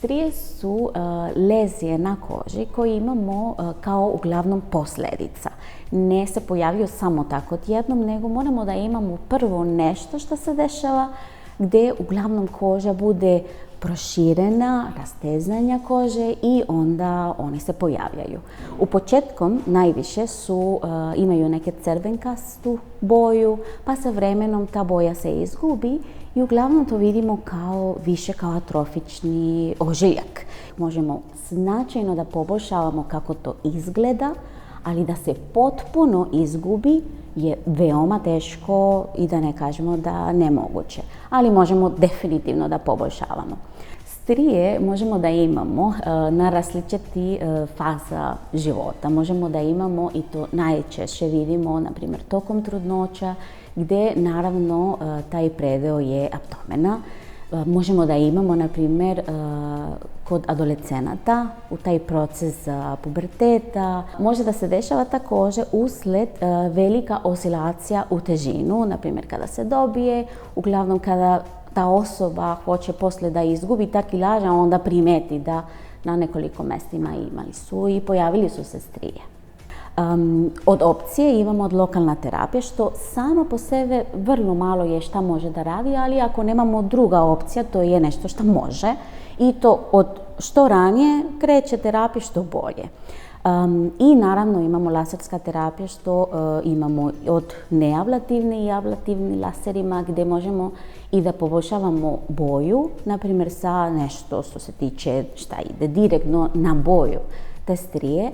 Strije su lezije na koži koje imamo kao uglavnom posljedica. Ne se pojavljuju samo tako odjednom, nego moramo da imamo prvo nešto što se dešava gdje uglavnom koža bude proširena, rastezanja kože i onda oni se pojavljaju. U početkom najviše imaju neke crvenkastu boju, pa sa vremenom ta boja se izgubi i uglavnom to vidimo više kao atrofični ožiljak. Možemo značajno da poboljšavamo kako to izgleda, ali da se potpuno izgubi je veoma teško i da ne kažemo da nemoguće, ali možemo definitivno da poboljšavamo. Strije možemo da imamo na različiti faza života. Možemo da imamo, i to najčešće vidimo, na primjer, tokom trudnoća, gdje naravno taj predeo je abdomena. Možemo da imamo, na primjer, kod adolescenata, u taj proces puberteta. Može da se dešava također usled velika oscilacija u težinu, na primjer kada se dobije, uglavnom kada ta osoba hoće poslije da izgubi ta kilaža, onda primeti da na nekoliko mjestima imali su i pojavili su se strije. Od opcije imamo od lokalna terapija, što samo po sebi vrlo malo je šta može da radi, ali ako nemamo druga opcija, to je nešto što može i to od što ranije kreće terapija, što bolje. I naravno imamo laserska terapija, što imamo od neablativne i ablativni laserima, gdje možemo i da poboljšavamo boju, na primjer sa nešto što se tiče šta ide direktno na boju te strije.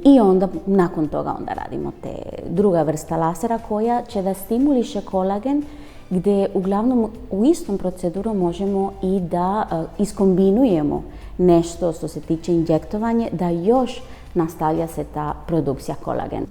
I onda nakon toga radimo te druga vrsta lasera koja će da stimuliše kolagen, gdje uglavnom u istom proceduru možemo i da iskombinujemo nešto što se tiče injektovanja, da još nastavlja se ta produkcija kolagena.